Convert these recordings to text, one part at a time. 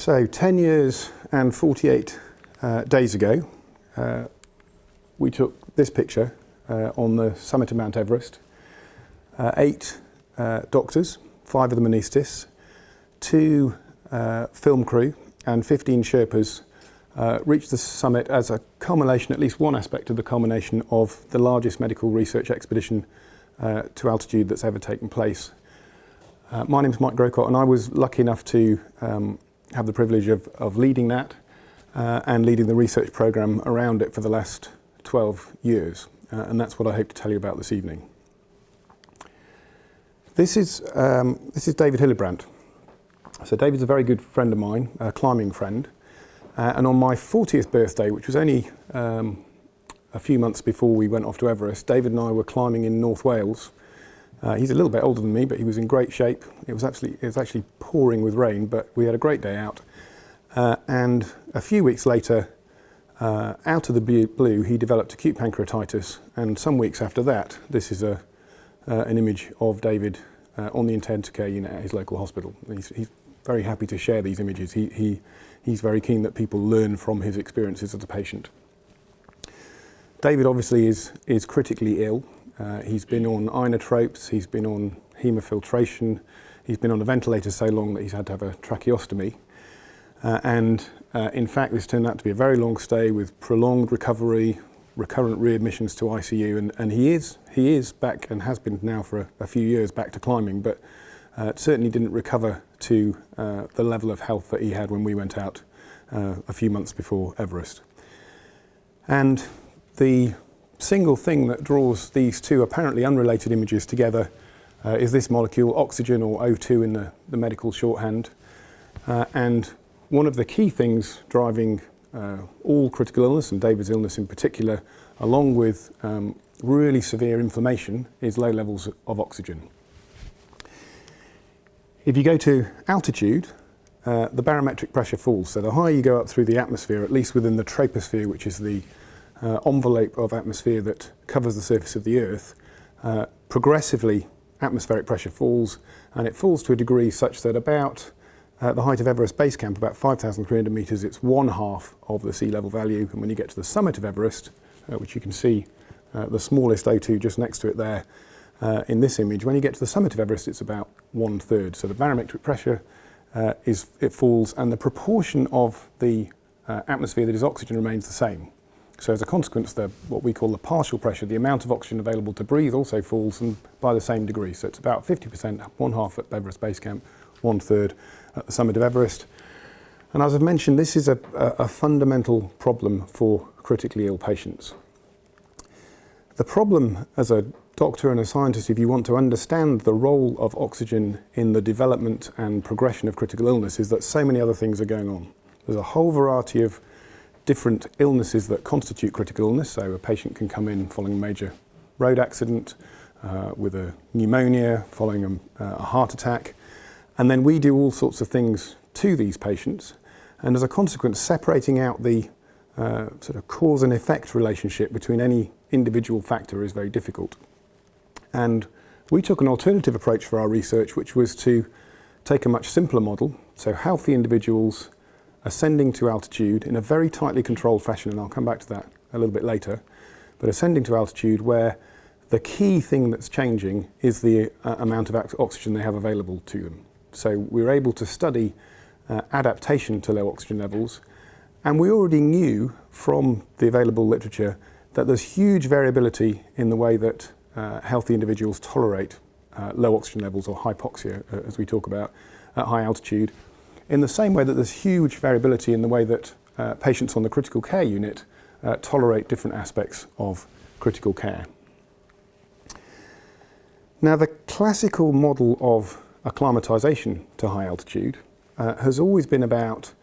So 10 years and 48 days ago, we took this picture on the summit of Mount Everest. 8 doctors, 5 of them anaesthetists, 2 film crew and 15 Sherpas reached the summit as a culmination, at least one aspect of the culmination of the largest medical research expedition to altitude that's ever taken place. My name's Mike Grocott, and I was lucky enough to have the privilege of leading that and leading the research program around it for the last 12 years. And that's what I hope to tell you about this evening. This is David Hillebrand. So David's a very good friend of mine, a climbing friend. And on my 40th birthday, which was only a few months before we went off to Everest, David and I were climbing in North Wales. He's a little bit older than me, but he was in great shape. It was actually pouring with rain, but we had a great day out. And a few weeks later, out of the blue, he developed acute pancreatitis. And some weeks after that, this is an image of David on the intensive care unit at his local hospital. He's very happy to share these images. He's very keen that people learn from his experiences as a patient. David obviously is critically ill. He's been on inotropes, he's been on hemofiltration, he's been on a ventilator so long that he's had to have a tracheostomy. In fact, this turned out to be a very long stay with prolonged recovery, recurrent readmissions to ICU, and he is back, and has been now for a few years, back to climbing, but certainly didn't recover to the level of health that he had when we went out a few months before Everest. And the single thing that draws these two apparently unrelated images together is this molecule, oxygen, or O2 in the medical shorthand. And one of the key things driving all critical illness, and David's illness in particular, along with really severe inflammation, is low levels of oxygen. If you go to altitude, the barometric pressure falls. So the higher you go up through the atmosphere, at least within the troposphere, which is the envelope of atmosphere that covers the surface of the Earth, progressively atmospheric pressure falls, and it falls to a degree such that about the height of Everest Base Camp, about 5,300 meters, it's 1/2 of the sea level value. And when you get to the summit of Everest, which you can see the smallest O2 just next to it there in this image, when you get to the summit of Everest, it's about 1/3. So the barometric pressure it falls, and the proportion of the atmosphere that is oxygen remains the same. So as a consequence, what we call the partial pressure, the amount of oxygen available to breathe, also falls, and by the same degree. So it's about 50%, 1/2 at Everest Base Camp, 1/3 at the summit of Everest. And as I've mentioned, this is a fundamental problem for critically ill patients. The problem as a doctor and a scientist, if you want to understand the role of oxygen in the development and progression of critical illness, is that so many other things are going on. There's a whole variety of different illnesses that constitute critical illness. So a patient can come in following a major road accident, with a pneumonia, following a heart attack. And then we do all sorts of things to these patients. And as a consequence, separating out the sort of cause and effect relationship between any individual factor is very difficult. And we took an alternative approach for our research, which was to take a much simpler model. So healthy individuals ascending to altitude in a very tightly controlled fashion, and I'll come back to that a little bit later, but ascending to altitude where the key thing that's changing is the amount of oxygen they have available to them. So we were able to study adaptation to low oxygen levels, and we already knew from the available literature that there's huge variability in the way that healthy individuals tolerate low oxygen levels, or hypoxia, as we talk about, at high altitude, in the same way that there's huge variability in the way that patients on the critical care unit tolerate different aspects of critical care. Now, the classical model of acclimatization to high altitude has always been about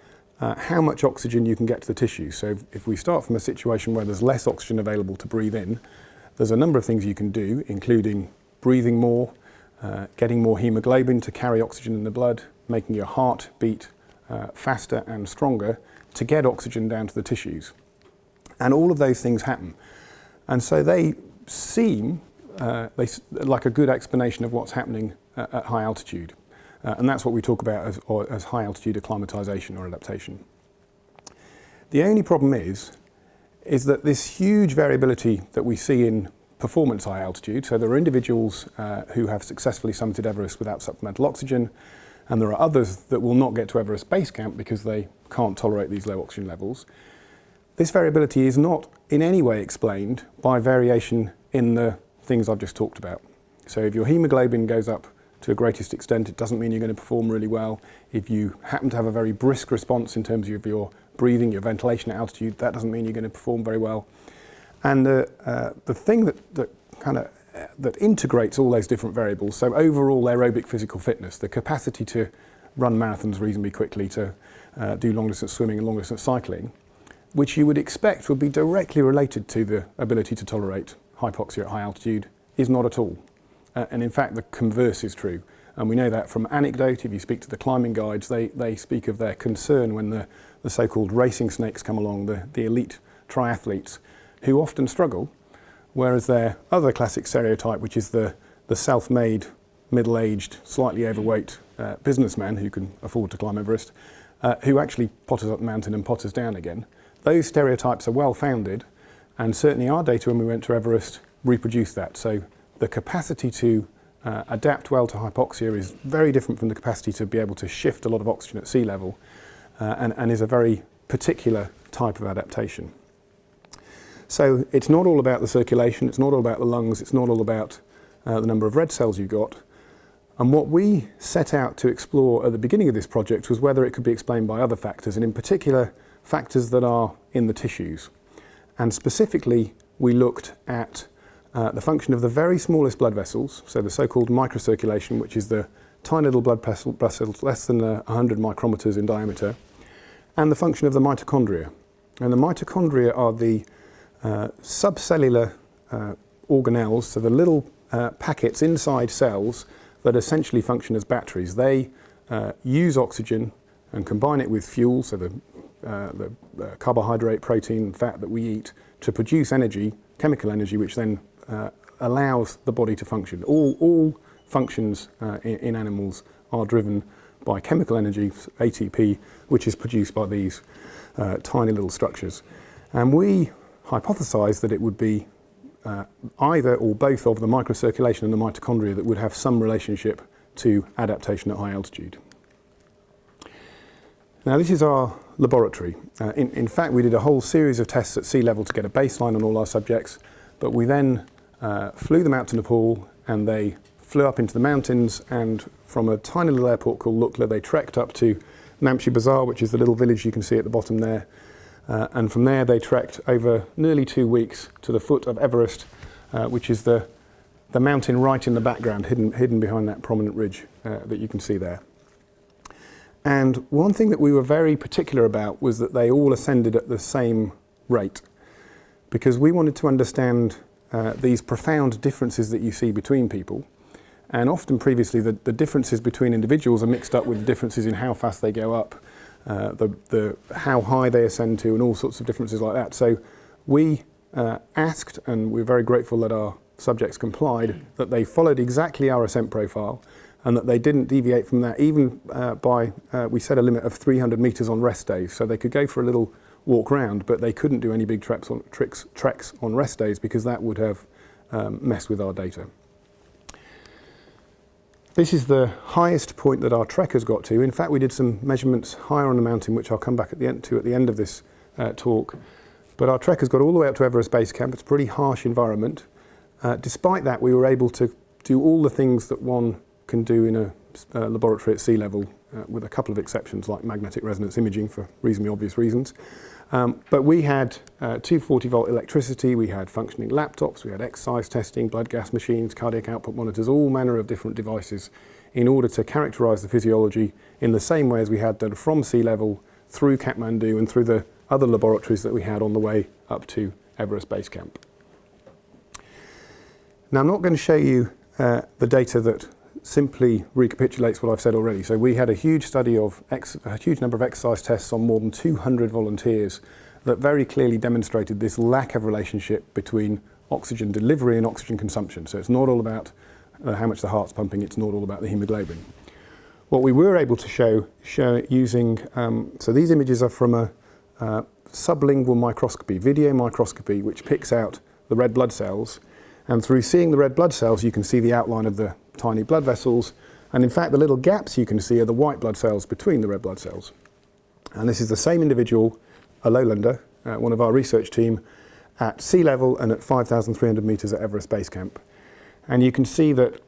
how much oxygen you can get to the tissue. So if we start from a situation where there's less oxygen available to breathe in, there's a number of things you can do, including breathing more, getting more hemoglobin to carry oxygen in the blood, making your heart beat faster and stronger to get oxygen down to the tissues. And all of those things happen. And so they seem like a good explanation of what's happening at high altitude. And that's what we talk about as high altitude acclimatization or adaptation. The only problem is that this huge variability that we see in performance high altitude, so there are individuals who have successfully summited Everest without supplemental oxygen, and there are others that will not get to Everest base camp because they can't tolerate these low oxygen levels. This variability is not in any way explained by variation in the things I've just talked about. So if your hemoglobin goes up to a greatest extent, it doesn't mean you're going to perform really well. If you happen to have a very brisk response in terms of your breathing, your ventilation at altitude, that doesn't mean you're going to perform very well. And the thing that integrates all those different variables, so overall aerobic physical fitness, the capacity to run marathons reasonably quickly, to do long distance swimming and long distance cycling, which you would expect would be directly related to the ability to tolerate hypoxia at high altitude, is not at all. And in fact, the converse is true. And we know that from anecdote. If you speak to the climbing guides, they speak of their concern when the so-called racing snakes come along, the elite triathletes, who often struggle, whereas their other classic stereotype, which is the self-made, middle-aged, slightly overweight businessman who can afford to climb Everest, who actually potters up the mountain and potters down again. Those stereotypes are well-founded, and certainly our data when we went to Everest reproduced that. So the capacity to adapt well to hypoxia is very different from the capacity to be able to shift a lot of oxygen at sea level, and is a very particular type of adaptation. So it's not all about the circulation, it's not all about the lungs, it's not all about the number of red cells you've got. And what we set out to explore at the beginning of this project was whether it could be explained by other factors, and in particular factors that are in the tissues. And specifically, we looked at the function of the very smallest blood vessels, so the so-called microcirculation, which is the tiny little blood vessels less than 100 micrometers in diameter, and the function of the mitochondria. And the mitochondria are the subcellular organelles, so the little packets inside cells that essentially function as batteries. They use oxygen and combine it with fuel, so the carbohydrate, protein, fat that we eat, to produce energy, chemical energy, which then allows the body to function. All functions in animals are driven by chemical energy, ATP, which is produced by these tiny little structures. And we hypothesized that it would be either or both of the microcirculation and the mitochondria that would have some relationship to adaptation at high altitude. Now, this is our laboratory. In fact, we did a whole series of tests at sea level to get a baseline on all our subjects, but we then flew them out to Nepal, and they flew up into the mountains, and from a tiny little airport called Lukla, they trekked up to Namche Bazaar, which is the little village you can see at the bottom there. And from there they trekked over nearly 2 weeks to the foot of Everest, which is the mountain right in the background, hidden behind that prominent ridge that you can see there. And one thing that we were very particular about was that they all ascended at the same rate, because we wanted to understand these profound differences that you see between people. And often previously the differences between individuals are mixed up with the differences in how fast they go up, how high they ascend to, and all sorts of differences like that. So we asked, and we're very grateful that our subjects complied, that they followed exactly our ascent profile, and that they didn't deviate from that even we set a limit of 300 meters on rest days. So they could go for a little walk round, but they couldn't do any big treks on rest days, because that would have messed with our data. This is the highest point that our trekkers got to. In fact, we did some measurements higher on the mountain, which I'll come back at the end of this talk. But our trekkers got all the way up to Everest Base Camp. It's a pretty harsh environment. Despite that, we were able to do all the things that one can do in a laboratory at sea level, with a couple of exceptions, like magnetic resonance imaging for reasonably obvious reasons. But we had 240-volt electricity, we had functioning laptops, we had exercise testing, blood gas machines, cardiac output monitors, all manner of different devices in order to characterize the physiology in the same way as we had done from sea level through Kathmandu and through the other laboratories that we had on the way up to Everest Base Camp. Now, I'm not going to show you the data that simply recapitulates what I've said already. So we had a huge study of a huge number of exercise tests on more than 200 volunteers that very clearly demonstrated this lack of relationship between oxygen delivery and oxygen consumption. So it's not all about how much the heart's pumping, it's not all about the hemoglobin. What we were able to show using, so these images are from a sublingual microscopy, video microscopy, which picks out the red blood cells. And through seeing the red blood cells, you can see the outline of the tiny blood vessels. And in fact, the little gaps you can see are the white blood cells between the red blood cells. And this is the same individual, a lowlander, one of our research team, at sea level and at 5,300 meters at Everest Base Camp. And you can see that,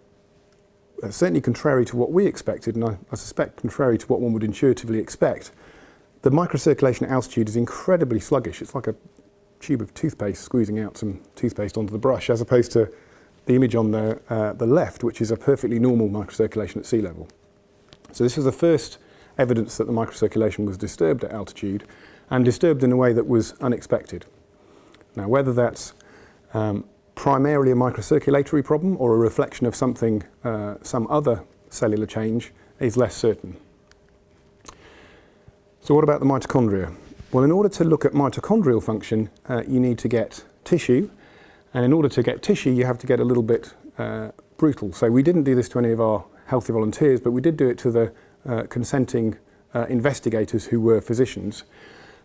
certainly contrary to what we expected, and I suspect contrary to what one would intuitively expect, the microcirculation at altitude is incredibly sluggish. It's like a tube of toothpaste squeezing out some toothpaste onto the brush, as opposed to the image on the left, which is a perfectly normal microcirculation at sea level. So this was the first evidence that the microcirculation was disturbed at altitude, and disturbed in a way that was unexpected. Now, whether that's primarily a microcirculatory problem or a reflection of something, some other cellular change, is less certain. So what about the mitochondria? Well, in order to look at mitochondrial function, you need to get tissue. And in order to get tissue, you have to get a little bit brutal. So we didn't do this to any of our healthy volunteers, but we did do it to the consenting investigators who were physicians.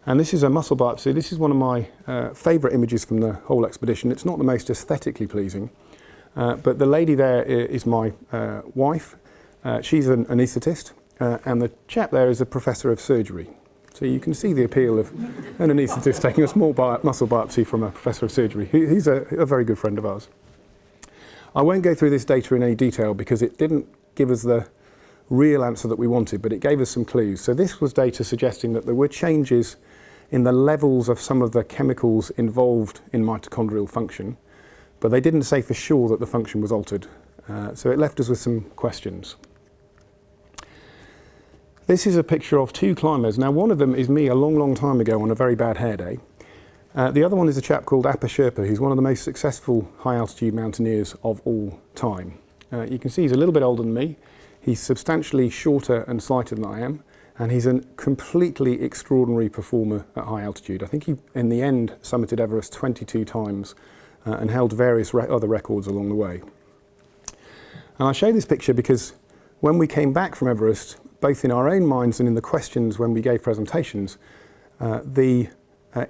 And this is a muscle biopsy. This is one of my favourite images from the whole expedition. It's not the most aesthetically pleasing, but the lady there is my wife. She's an anaesthetist, and the chap there is a professor of surgery. So you can see the appeal of an anaesthetist taking a small muscle biopsy from a professor of surgery. He's a very good friend of ours. I won't go through this data in any detail because it didn't give us the real answer that we wanted, but it gave us some clues. So this was data suggesting that there were changes in the levels of some of the chemicals involved in mitochondrial function, but they didn't say for sure that the function was altered. So it left us with some questions. This is a picture of two climbers. Now, one of them is me a long, long time ago on a very bad hair day. The other one is a chap called Sherpa, who's one of the most successful high-altitude mountaineers of all time. You can see he's a little bit older than me. He's substantially shorter and slighter than I am, and he's a completely extraordinary performer at high altitude. I think he, in the end, summited Everest 22 times and held various other records along the way. And I show this picture because when we came back from Everest, both in our own minds and in the questions when we gave presentations, the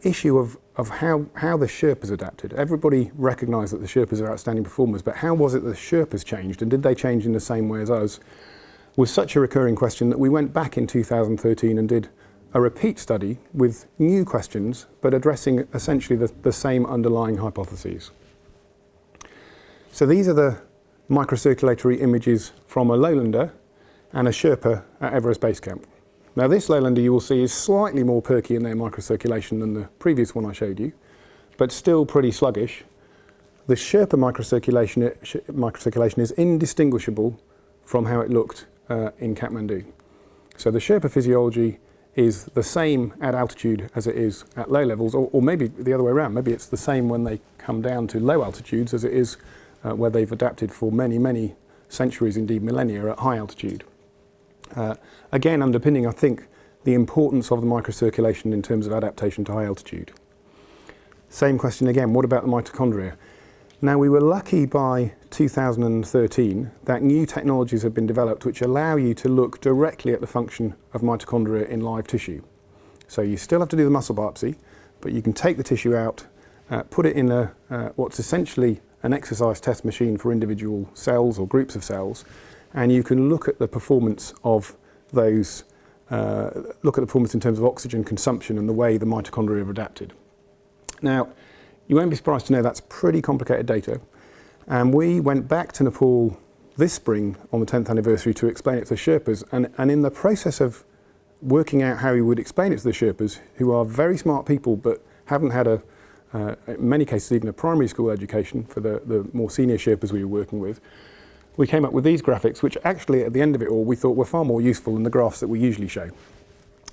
issue of how the Sherpas adapted. Everybody recognised that the Sherpas are outstanding performers, but how was it that the Sherpas changed, and did they change in the same way as us, was such a recurring question that we went back in 2013 and did a repeat study with new questions, but addressing essentially the same underlying hypotheses. So these are the microcirculatory images from a lowlander and a Sherpa at Everest Base Camp. Now this lowlander you will see is slightly more perky in their microcirculation than the previous one I showed you, but still pretty sluggish. The Sherpa microcirculation is indistinguishable from how it looked in Kathmandu. So the Sherpa physiology is the same at altitude as it is at low levels, or maybe the other way around. Maybe it's the same when they come down to low altitudes as it is where they've adapted for many, many centuries, indeed millennia, at high altitude. Again, underpinning, I think, the importance of the microcirculation in terms of adaptation to high altitude. Same question again, what about the mitochondria? Now, we were lucky by 2013 that new technologies have been developed which allow you to look directly at the function of mitochondria in live tissue. So you still have to do the muscle biopsy, but you can take the tissue out, put it in what's essentially an exercise test machine for individual cells or groups of cells, and you can look at the performance of those, look at the performance in terms of oxygen consumption and the way the mitochondria have adapted. Now, you won't be surprised to know that's pretty complicated data, and we went back to Nepal this spring on the 10th anniversary to explain it to the Sherpas, and in the process of working out how we would explain it to the Sherpas, who are very smart people but haven't had in many cases even a primary school education for the more senior Sherpas we were working with, we came up with these graphics, which actually at the end of it all we thought were far more useful than the graphs that we usually show.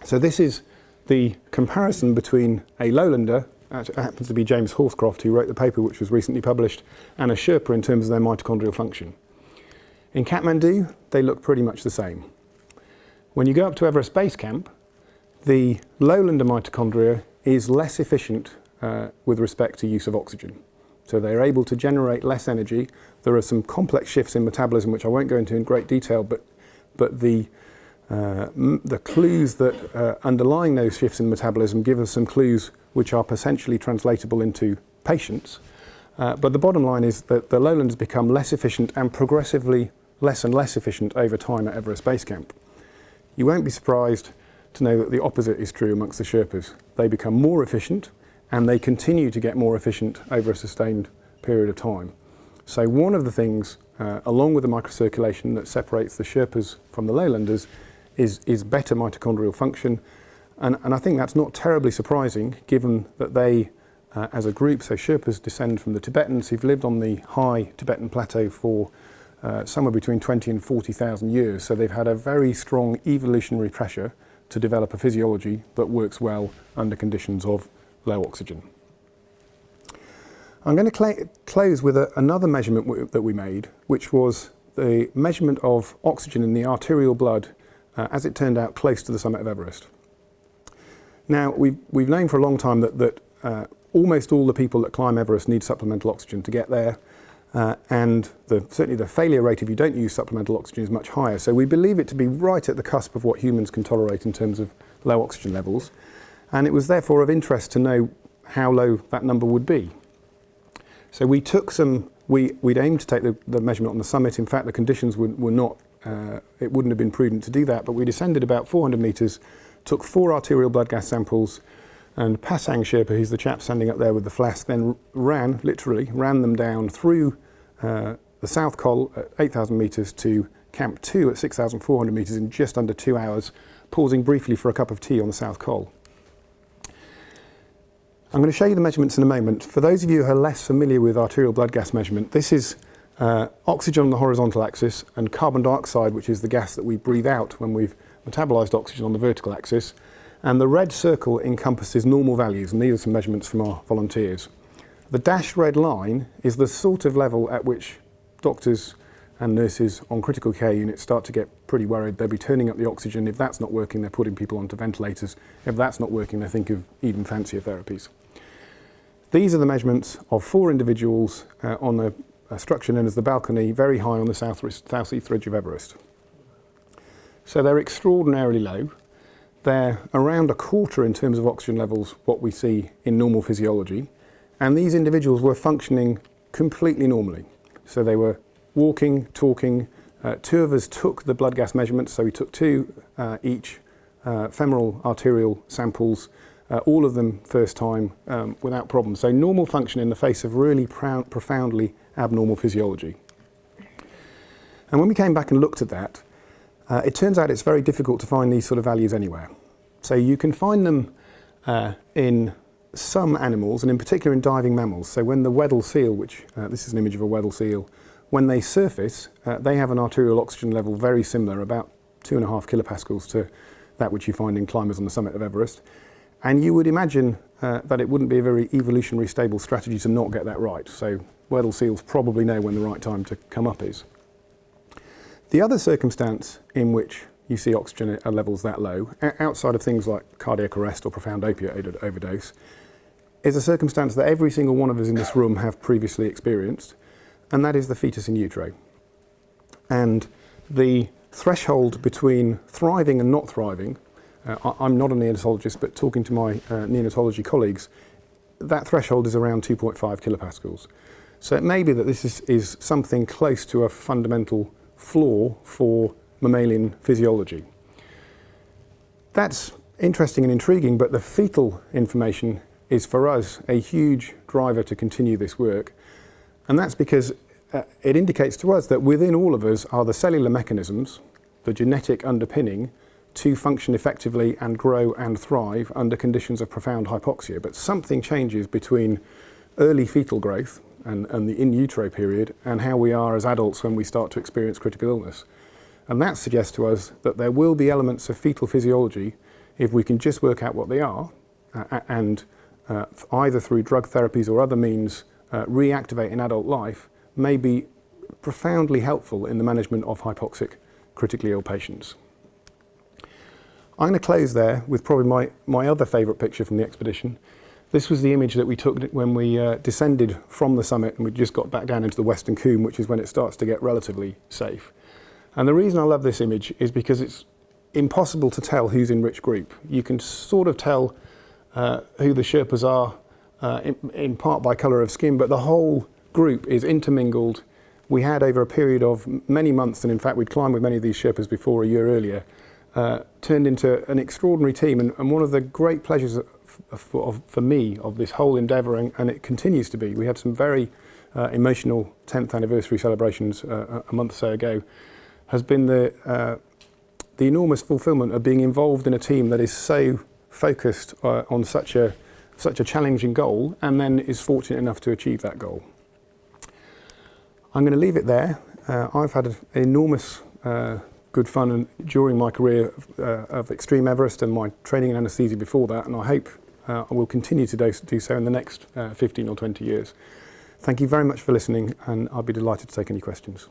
So this is the comparison between a lowlander, it happens to be James Horscroft who wrote the paper which was recently published, and a Sherpa in terms of their mitochondrial function. In Kathmandu, they look pretty much the same. When you go up to Everest Base Camp, the lowlander mitochondria is less efficient with respect to use of oxygen. So they're able to generate less energy. There are some complex shifts in metabolism which I won't go into in great detail, but but the clues that underlying those shifts in metabolism give us some clues which are potentially translatable into patients. But the bottom line is that the lowlanders become less efficient and progressively less and less efficient over time at Everest Base Camp. You won't be surprised to know that the opposite is true amongst the Sherpas. They become more efficient and they continue to get more efficient over a sustained period of time. So one of the things, along with the microcirculation, that separates the Sherpas from the lowlanders is better mitochondrial function. And I think that's not terribly surprising, given that they, as a group, so Sherpas descend from the Tibetans who've lived on the high Tibetan plateau for somewhere between 20 and 40,000 years. So they've had a very strong evolutionary pressure to develop a physiology that works well under conditions of low oxygen. I'm going to close with another measurement that we made, which was the measurement of oxygen in the arterial blood, as it turned out, close to the summit of Everest. Now, we've known for a long time that almost all the people that climb Everest need supplemental oxygen to get there, and certainly the failure rate if you don't use supplemental oxygen is much higher. So we believe it to be right at the cusp of what humans can tolerate in terms of low oxygen levels, and it was therefore of interest to know how low that number would be. So we took we'd aimed to take the measurement on the summit. In fact, the conditions were not, it wouldn't have been prudent to do that, but we descended about 400 metres, took 4 arterial blood gas samples, and Pasang Sherpa, who's the chap standing up there with the flask, then literally ran them down through the South Col at 8,000 metres to Camp 2 at 6,400 metres in just under 2 hours, pausing briefly for a cup of tea on the South Col. I'm going to show you the measurements in a moment. For those of you who are less familiar with arterial blood gas measurement, this is oxygen on the horizontal axis and carbon dioxide, which is the gas that we breathe out when we've metabolized oxygen on the vertical axis. And the red circle encompasses normal values, and these are some measurements from our volunteers. The dashed red line is the sort of level at which doctors and nurses on critical care units start to get pretty worried. They'll be turning up the oxygen. If that's not working, they're putting people onto ventilators. If that's not working, they think of even fancier therapies. These are the measurements of 4 individuals on a structure known as the balcony, very high on the southeast ridge of Everest. So they're extraordinarily low. They're around a quarter in terms of oxygen levels what we see in normal physiology. And these individuals were functioning completely normally. So they were walking, talking. 2 of us took the blood gas measurements, so we took 2 each femoral arterial samples, all of them first time without problem. So normal function in the face of really profoundly abnormal physiology. And when we came back and looked at that, it turns out it's very difficult to find these sort of values anywhere. So you can find them in some animals, and in particular in diving mammals. So when the Weddell seal, which this is an image of a Weddell seal, when they surface, they have an arterial oxygen level very similar, about 2.5 kilopascals to that which you find in climbers on the summit of Everest. And you would imagine that it wouldn't be a very evolutionary stable strategy to not get that right. So Weddell seals probably know when the right time to come up is. The other circumstance in which you see oxygen levels that low, outside of things like cardiac arrest or profound opiate overdose, is a circumstance that every single one of us in this room have previously experienced, and that is the fetus in utero. And the threshold between thriving and not thriving, I'm not a neonatologist, but talking to my neonatology colleagues, that threshold is around 2.5 kilopascals. So it may be that this is something close to a fundamental flaw for mammalian physiology. That's interesting and intriguing, but the fetal information is for us a huge driver to continue this work. And that's because it indicates to us that within all of us are the cellular mechanisms, the genetic underpinning, to function effectively and grow and thrive under conditions of profound hypoxia. But something changes between early fetal growth and the in utero period and how we are as adults when we start to experience critical illness. And that suggests to us that there will be elements of fetal physiology, if we can just work out what they are, and either through drug therapies or other means reactivate in adult life, may be profoundly helpful in the management of hypoxic critically ill patients. I'm going to close there with probably my other favourite picture from the expedition. This was the image that we took when we descended from the summit and we just got back down into the Western Combe, which is when it starts to get relatively safe. And the reason I love this image is because it's impossible to tell who's in which group. You can sort of tell who the Sherpas are in part by colour of skin, but the whole group is intermingled. We had, over a period of many months, and in fact we'd climbed with many of these Sherpas before a year earlier, turned into an extraordinary team. And one of the great pleasures for me of this whole endeavour, and it continues to be, we had some very emotional 10th anniversary celebrations a month or so ago, has been the enormous fulfilment of being involved in a team that is so focused on such a challenging goal, and then is fortunate enough to achieve that goal. I'm going to leave it there. I've had an enormous good fun during my career of Extreme Everest and my training in anaesthesia before that, and I hope I will continue to do so in the next 15 or 20 years. Thank you very much for listening, and I'll be delighted to take any questions.